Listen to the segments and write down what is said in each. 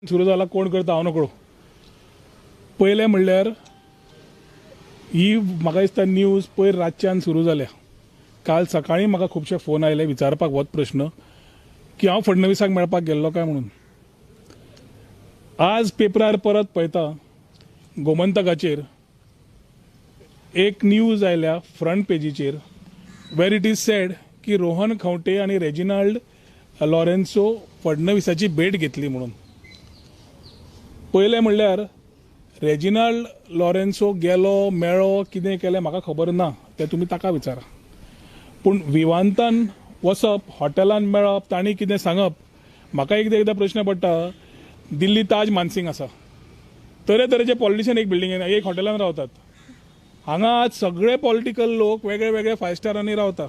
सुरू जाला कोण करता हांव नकळो. पयलें म्हणल्यार ही म्हाका दिसता न्यूज पयर रातच्यान सुरू जाल्या. काल सकाळीं म्हाका खुबशे फोन आयले विचारपाक होच प्रश्न की हांव फडणवीसाक मेळपाक गेल्लो काय म्हणून. आज पेपरार परत पळयता गोमंतकाचेर एक न्यूज आयल्या फ्रंट पेजीचेर वेर इट इज सेड की रोहन खंवटे आनी रेजिनाल्ड लॉरेन्सो फडणवीसाची भेट घेतली म्हणून. पयलें म्हणल्यार रेजिनाल्ड लॉरेन्सो गेलो मेळ्ळो कितें केलें म्हाका खबर ना, तें तुमी ताका विचारा. पूण विमानतान वचप, हॉटेलान मेळप, तांणी कितें सांगप, म्हाका एकदां प्रश्न पडटा. दिल्ली ताज मानसिंग आसा, तरेतरेचे पॉलिटिशियन एक बिल्डिंगेन एक हॉटेलान रावतात. हांगा आज सगळे पॉलिटिकल लोक वेगळे वेगळे 5 स्टारांनी रावता.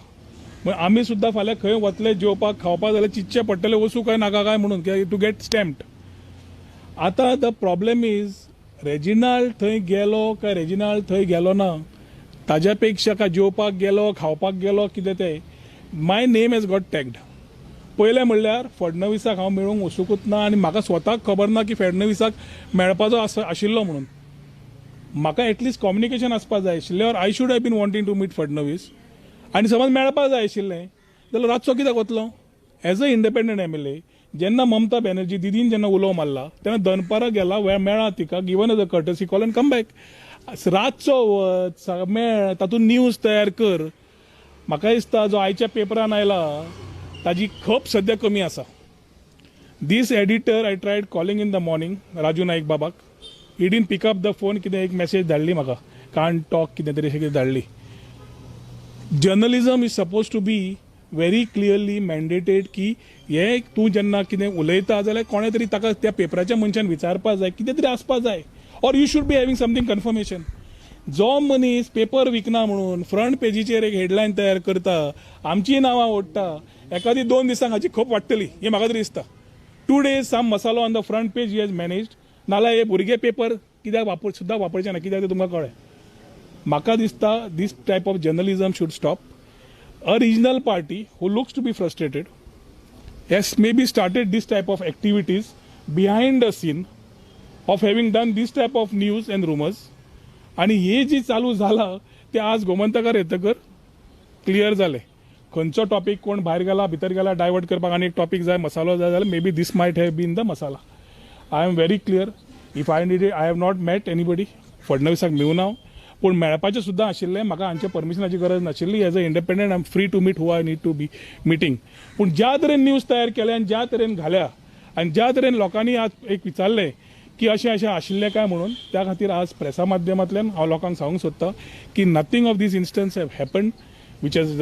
आमी सुद्दां फाल्यां खंय वतले जेवपाक खावपाक जाल्यार चिंतचें पडटलें वचूं काय नाका काय म्हणून टू गेट स्टॅम्प्ड. आतां द प्रॉब्लेम इज रेजिनाल्ड थंय गेलो काय रेजिनाल्ड थंय गेलो ना, ताज्या पेक्षा काय जेवपाक गेलो खावपाक गेलो कितें तें माय नेम हॅज गॉट टॅग्ड. पयलें म्हणल्यार फडणवीसाक हांव मेळूंक वचूंकूच ना आनी म्हाका स्वताक खबर ना की फडणवीसाक मेळपाचो आशिल्लो म्हणून. म्हाका एटलिस्ट कम्युनिकेशन आसपाक जाय आशिल्लें, or I should have been wanting to meet Fadnavis. आनी समज मेळपाक जाय आशिल्लें जाल्यार रातचो कित्याक वतलो. एज अ इंडिपेंडंट MLA जेन्ना ममता बॅनर्जी दिदीन जेन्ना उलो मारला तेन्ना दनपारा गेला मेळा तिका, given as a courtesy call and come back. रातचो वच मेळ, तातूंत न्यूज तयार कर. म्हाका दिसता जो आयच्या पेपरान आयला ताजी खप सद्या कमी आसा. This editor I tried calling in the morning Raju Naik बाबाक. He didn't pick up the phone. कितें एक मेसेज धाडली म्हाका, कांट टॉक कितें तरी अशें कितें धाडली. Journalism is suppose to be very clearly mandated की हे तूं जेन्ना कितें उलयता जाल्यार कोणें तरी ताका त्या पेपराच्या मनशान विचारपाक जाय, कितें तरी आसपाक जाय, or you should be having something confirmation. जो मनीस पेपर विकना म्हणून फ्रंट पेजीचेर एक हेडलायन तयार करता, आमची नांवां ओडटा, एखादी 2 दिसांक हाची खप वाडटली हें म्हाका तरी दिसता. 2 days सम मसालो on the front page he has managed. नाल्यार हे भुरगे पेपर कित्याक सुद्दां वापरचे ना, कित्याक तें तुमकां कळ्ळें. म्हाका दिसता this type of journalism should stop. A regional party who looks to be frustrated has maybe started this type of activities behind the scene of having done this type of news and rumors. आणि हे जी चालू झाला ते आज गोमंतकार येतकर clear जाले. खंयचो topic कोण भायर गेला भितर गेला डायवर्ट करपाक आनी एक टॉपिक जाय, मसालो जाय जाल्यार may be this might have been the masala. I am very clear. If I need I have not met anybody. फडणवीसाक मेळून हांव, पूण मेळपाचें सुद्दां आशिल्लें. म्हाका हांचे परमिशनाची गरज नाशिल्ली. As a independent I am free to meet who I need to be meeting. पूण ज्या तरेन न्यूज तयार केल्या आनी ज्या तरेन घाल्या आनी ज्या तरेन लोकांनी आज एक विचारलें की अशें अशें आशिल्लें काय म्हणून, त्या खातीर आज प्रेसा माध्यमांतल्यान हांव लोकांक सांगूंक सोदतां की nothing of this instance have happened which has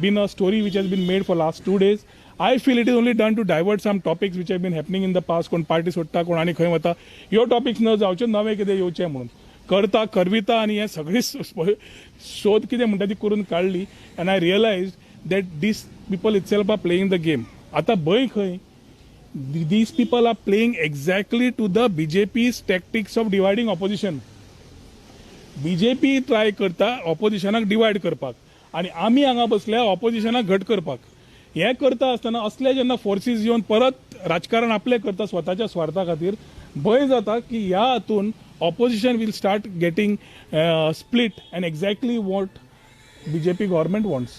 been a story which has been made for last 2 days. I feel it is only done to divert some topics which have been happening in the past. कोण party सोडटा, कोण आनी खंय वता, ह्यो topics न जावचे, नवे कितें येवचे म्हणून करता करविता आनी हे सगळी शोध कितें म्हणटा ती करून काडली. And I realise that this people itself are playing the game. आतां भंय खंय, this people are playing exactly to the BJP's tactics of dividing opposition. BJP try करता ऑपोजिशनाक डिवायड करपाक आनी आमी हांगा बसल्या ऑपोजिशनाक घट करपाक. हें करता आसतना असले जेन्ना फोर्सीस येवन परत राजकारण आपलें करता स्वताच्या स्वार्था खातीर, भंय जाता की ह्या हातून opposition will start getting split and exactly what BJP government wants.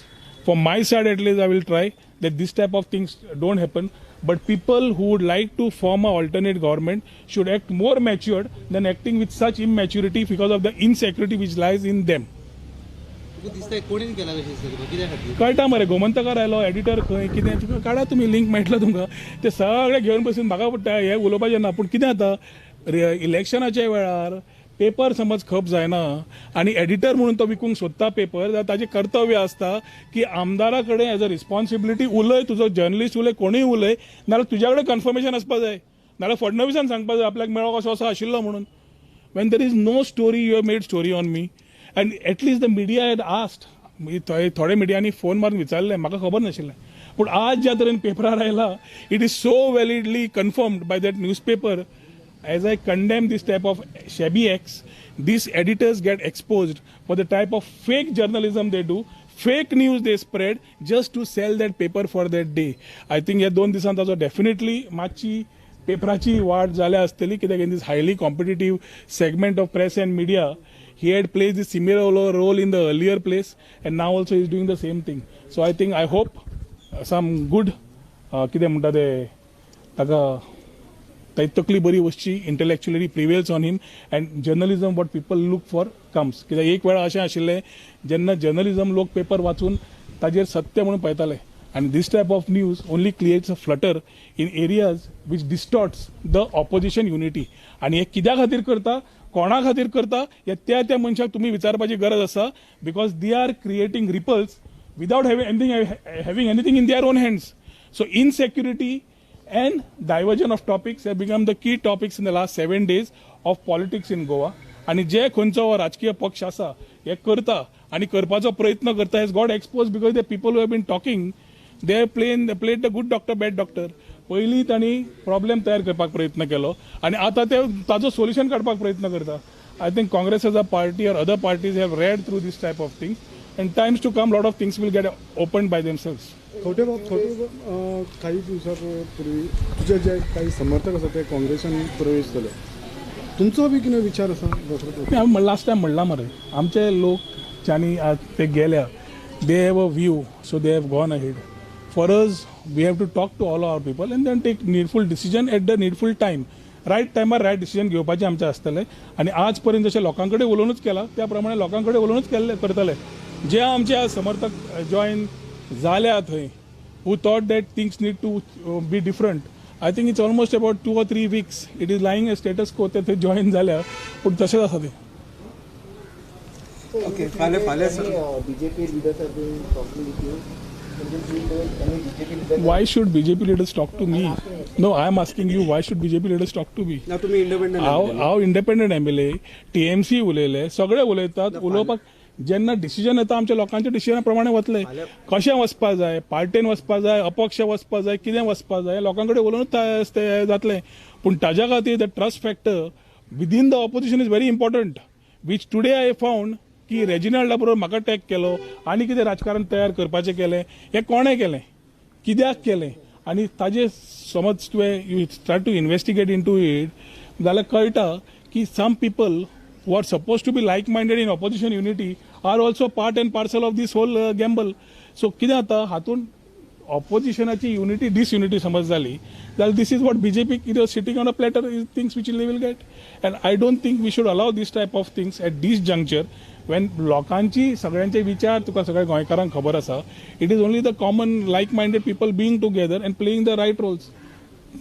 For my side at least I will try that this type of things don't happen. But people who would like to form a alternate government should act more matured than acting with such immaturity because of the insecurity which lies in them. कळटा मरे, गोमंतकार आयलो, editor खंय कितें काडा तुमी, link मेळटलो तुमकां. ते सगळे घेवन बसून म्हाका पडटा हे उलोवपाचें ना. पूण कितें जाता इलेक्शनाच्या वेळार पेपर समज खप जायना आनी एडिटर म्हणून तो विकूंक सोदता पेपर, जाल्यार ताजें कर्तव्य आसता की आमदारा कडेन एज अ रिस्पॉन्सिबिलिटी उलय, तुजो जर्नलिस्ट उलय, कोणूय उलय, नाल्यार तुज्या कडेन कन्फर्मेशन आसपाक जाय, नाल्यार फडणवीसान सांगपाक जाय आपल्याक मेळो कसो असो आशिल्लो म्हणून. When there is no story, you have made story on me and at least the media had asked. थोड्या मिडियांनी फोन मारून विचारलें, म्हाका खबर नाशिल्लें. पूण आज ज्या तरेन पेपरार आयला, it is so validly confirmed by that newspaper. As I condemn this type of shabby acts, these editors get exposed for the type of fake journalism they do, fake news they spread just to sell that paper for that day. I think ह्या 2 दिसांत ताचो definitely मातशी पेपराची वाट जाल्या आसतली कित्याक in this highly competitive segment of press and media he had played the similar role in the earlier place and now also he is doing the same thing. So I hope some good कितें म्हणटा ते ताका तकली बरी वचची intellectually prevails on him and journalism what people look for comes कित्याक एक वेळा अशें आशिल्लें जेन्ना जर्नलिझम लोक पेपर वाचून ताजेर सत्य म्हणून पळयताले and this type of news only creates a flutter in areas which distorts the opposition unity. आणि हे कित्या खातीर करता कोणा खातीर करता हे त्या मनशाक तुम्ही विचारपाची गरज आसा because they are creating ripples without having anything in their own hands. So insecurity and diversion of topics have become the key topics in the last 7 days of politics in Goa. आणि जे खंयचो राजकीय पक्ष आसा हे करता आणि करपाचो प्रयत्न करता has got expose because the people who have been talking they played the good doctor bad doctor. पयलीं तांणी प्रॉब्लेम तयार करपाक प्रयत्न केलो आणि आता ते ताजो सोल्युशन काडपाक प्रयत्न करता. I think Congress as a party or other parties have read through this type of things and times to come lot of things will get open by themselves. काही दिवसांपूर्वी तुझे जे काही समर्थक आसा ते काँग्रेसान प्रवेश केलो. तुमचो बी कितें विचार आसा? हांवें लास्ट टायम म्हणलां मरे आमचे लोक ज्यांनी ते गेल्या they have a view so they have gone ahead. For us we have to talk to all our people and then take needful decision at the needful time. Right टायमार right decision घेवपाचें आमचें आसतलें आणि आज पर्यंत जशें लोकां कडेन उलोवनूच केलां त्या प्रमाणे लोकां कडेन उलोवनूच करतले. जे आमचे आज समर्थक जॉयन जाल्या थंय who thought that things need to be different. I think it's almost about 2 or 3 weeks. It is lying a status quo ते join झाल्या पण तसेच आसा ते. Okay, BJP leaders have been talking with you. Why should BJP leaders talk to me? No, I am asking you, why should BJP leaders talk to me? Now to me independent. हांव independent MLA, TMC उलयले, सगळे उलयतात. उलोवपाक जेन्ना decision येता आमच्या लोकांच्या डिसिजना प्रमाणे वतले. कशें वचपा जाय, पार्टेन वचपा जाय, अपक्ष वचपा जाय, कितें वचपा जाय लोकां कडेन उलोवनूच जातलें. पूण ताज्या खातीर the trust factor within the opposition is very important which today I found की रेजिनाल्डा बरोबर म्हाका टॅग केलो आनी कितें राजकारण तयार करपाचें केलें हें कोणें केलें, कित्याक केलें आनी ताजें समज तुवें you start to investigate into it जाल्यार कळटा की some people who are supposed to be like-minded in opposition unity are also part and parcel of this whole gamble. So कितें जाता हातून ऑपोजिशनाची युनिटी डिसयुनिटी समज जाली जाल्यार दिस इज वॉट BJP कितें sitting on a platter is things which they will get. And I don't think we should allow this type of things at this juncture when लोकांची सगळ्यांचे विचार तुका सगळ्या गोंयकारांक खबर आसा. It is only the common like minded people being together and playing the right roles.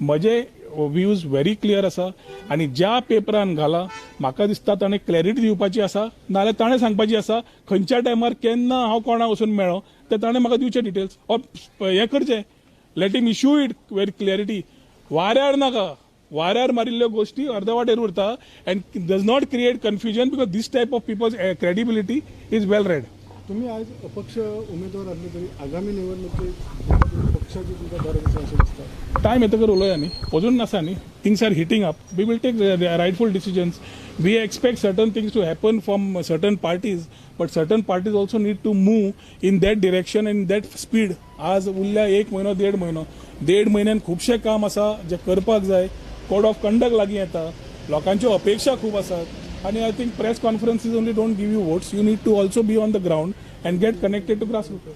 म्हजे views very clear आसा आणि ज्या पेपरान घाला म्हाका दिसता ताणें क्लॅरिटी दिवपाची आसा नाल्यार ताणें सांगपाची आसा खंयच्या टायमार केन्ना हांव कोणाक वचून मेळ्ळो ते ताणें म्हाका दिवचे डिटेल्स ऑर हें करचें. Let him issue it very clarity. वाऱ्यार नाका, वाऱ्यार मारिल्ल्यो गोश्टी अर्दवाटेर उरता and does not create confusion because this type of people's credibility is well read. तुम्ही आज अपक्ष उमेदवार असले तरी आगामी निवडणुकीत पक्षाची तुमच्या बरेच असे दिसतात. टायम येतकर उलोवया न्ही, अजून नासा न्ही. Things are hitting up. We will take rightful decisions. We expect certain things to happen from certain parties but certain parties also need to move in that direction in that speed. आज उरल्या 1 म्हयनो 1.5 म्हयनो 1.5 म्हयन्यान खुबशें काम आसा जें करपाक जाय. कोड ऑफ कंडक्ट लागीं येता, लोकांच्यो अपेक्षा खूब आसात आणि I think press conferences only don't give you votes. You need to also be on the ground and get connected to grassroot.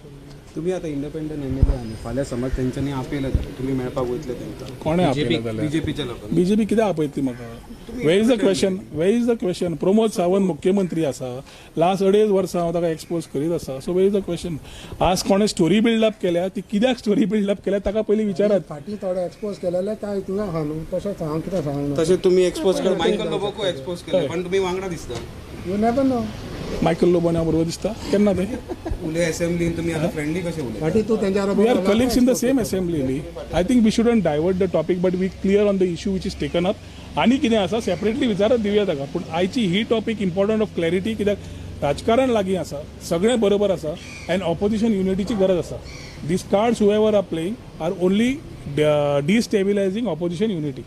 तुम्ही आता इंडिपेंडंट MLA आनी फाल्यां समज तेंच्यांनी आपयलें जाल्यार तुम्ही मेळपाक वयतले तेंकां? कोणें आपयलें जाल्यार BJPच्या लोकांनी. BJP कित्याक आपयतली म्हाका? Where is the question? Where is the question? Pramod Sawant मुख्यमंत्री आसा, लास्ट 2.5 वर्सां हांव ताका एक्सपोज करीत आसा. So where is the question? आज कोणें स्टोरी बिल्डअप केल्या ती कित्याक स्टोरी बिल्डअप केल्या ताका पयलीं विचारात. फाटीं थोडे एक्सपोज केलेले काय तिंगा हा न्हू तशेंच हांव कितें सांगना. तशें तुम्ही एक्सपोज कर मायकल लोबोको एक्सपोज केले पण तुम्ही वांगडा दिसता. You never know. मायकल लोबोन बरोबर दिसता केन्ना ते उलय असेंब्लीन तुम्ही आता फ्रेंडली कशे उलय? फाटीं तूं तेंच्या we are colleagues in the same assembly न्ही. I think we shouldn't divert the topic but we clear on the issue which is taken up. आनी कितें आसा सेपरेटली विचारत दिवया ताका. पूण आयची ही टॉपिक इम्पॉर्टंट ऑफ क्लॅरिटी कित्याक राजकारण लागीं आसा, सगळें बरोबर आसा अँड ऑपोजिशन युनिटीची गरज आसा. This cards who ever are playing are only destabilising opposition unity.